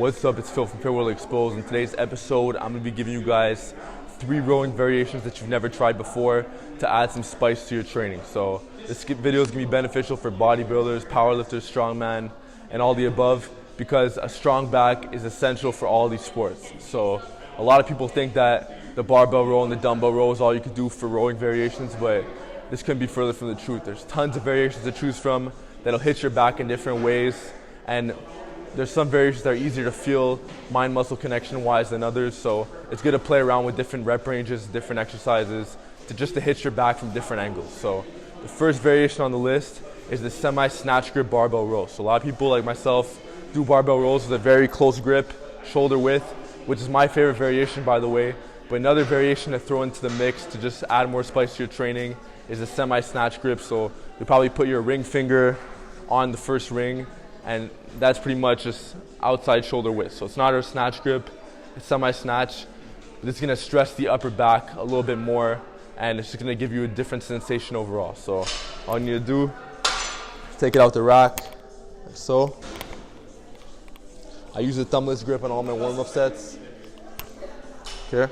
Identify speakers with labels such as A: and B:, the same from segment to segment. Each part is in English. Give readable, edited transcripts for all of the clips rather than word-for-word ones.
A: What's up, it's Phil from World Exposed. In today's episode, I'm going to be giving you guys 3 rowing variations that you've never tried before to add some spice to your training. So this video is going to be beneficial for bodybuilders, powerlifters, strongman, and all the above, because a strong back is essential for all these sports. So a lot of people think that the barbell row and the dumbbell row is all you can do for rowing variations, but this couldn't be further from the truth. There's tons of variations to choose from that'll hit your back in different ways, and there's some variations that are easier to feel mind-muscle connection-wise than others, so it's good to play around with different rep ranges, different exercises, to hit your back from different angles. So the first variation on the list is the semi-snatch grip barbell row. So a lot of people like myself do barbell rows with a very close grip, shoulder width, which is my favorite variation, by the way. But another variation to throw into the mix to just add more spice to your training is the semi-snatch grip. So you probably put your ring finger on the first ring, and that's pretty much just outside shoulder width. So it's not a snatch grip, it's semi-snatch. But it's gonna stress the upper back a little bit more, and it's just gonna give you a different sensation overall. So all you need to do is take it out the rack, like so. I use a thumbless grip on all my warm-up sets. Okay.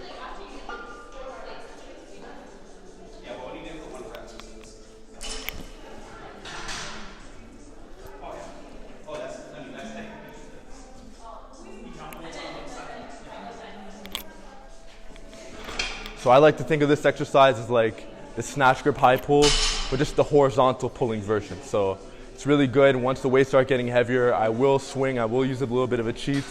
A: So I like to think of this exercise as like the snatch grip high pull, but just the horizontal pulling version. So it's really good. Once the weights start getting heavier, I will swing, I will use a little bit of a cheat,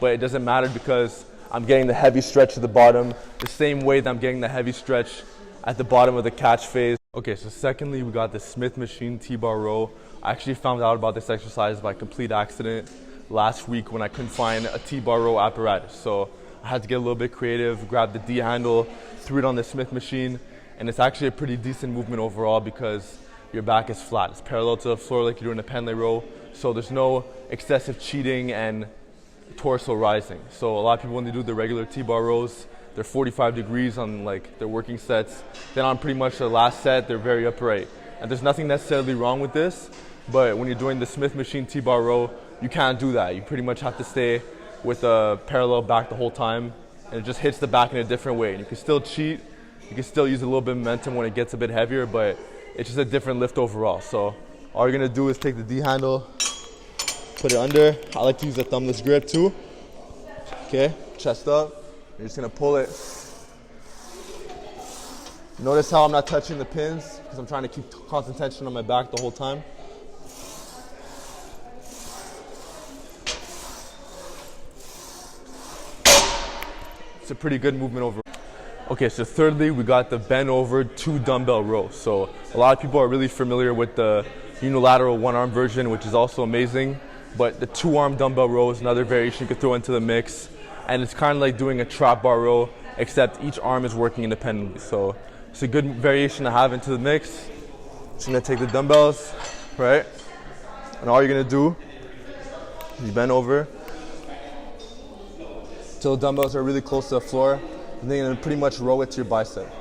A: but it doesn't matter because I'm getting the heavy stretch at the bottom, the same way that I'm getting the heavy stretch at the bottom of the catch phase. Okay, so secondly, we got the Smith machine T-bar row. I actually found out about this exercise by complete accident last week when I couldn't find a T-bar row apparatus. So I had to get a little bit creative, grab the D handle, threw it on the Smith machine, and it's actually a pretty decent movement overall because your back is flat. It's parallel to the floor like you're doing a pendlay row, so there's no excessive cheating and torso rising. So a lot of people, when they do the regular T-bar rows, they're 45 degrees on like their working sets. Then on pretty much the last set, they're very upright. And there's nothing necessarily wrong with this, but when you're doing the Smith machine T-bar row, you can't do that. You pretty much have to stay with a parallel back the whole time, and it just hits the back in a different way. And you can still cheat, you can still use a little bit of momentum when it gets a bit heavier, but it's just a different lift overall. So all you're gonna do is take the D handle, put it under. I like to use a thumbless grip too. Okay, chest up. You're just gonna pull it. Notice how I'm not touching the pins because I'm trying to keep constant tension on my back the whole time. It's a pretty good movement overall. Okay, so thirdly, we got the bend over 2 dumbbell row. So a lot of people are really familiar with the unilateral 1-arm version, which is also amazing, but the 2-arm dumbbell row is another variation you could throw into the mix, and it's kind of like doing a trap bar row, except each arm is working independently. So it's a good variation to have into the mix. Just gonna take the dumbbells, right? And all you're gonna do is you bend over till the dumbbells are really close to the floor, and then you're gonna pretty much row it to your bicep.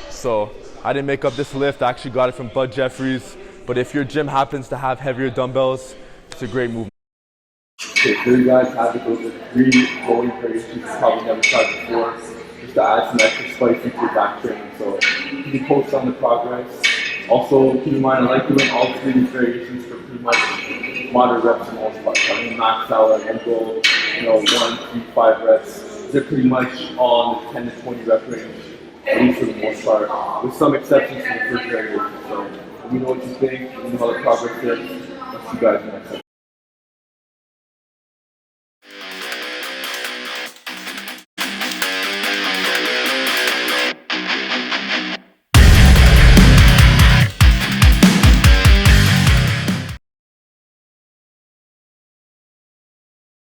A: So I didn't make up this lift, I actually got it from Bud Jeffries, but if your gym happens to have heavier dumbbells, it's a great movement. Okay, so you guys have to go to 3 rowing variations you probably never tried before, just to add some extra spice into your back training. So you can post on the progress. Also, keep in mind, I like doing all 3 of these variations for pretty much moderate reps and most parts. I mean, max out at end goal, 1, 3, 5 reps. They're pretty much all in the 10 to 20 rep range, at least for the most part, with some exceptions to the first variation. So let me know what you think, let me know how the progress is. I'll see you guys in the next episode.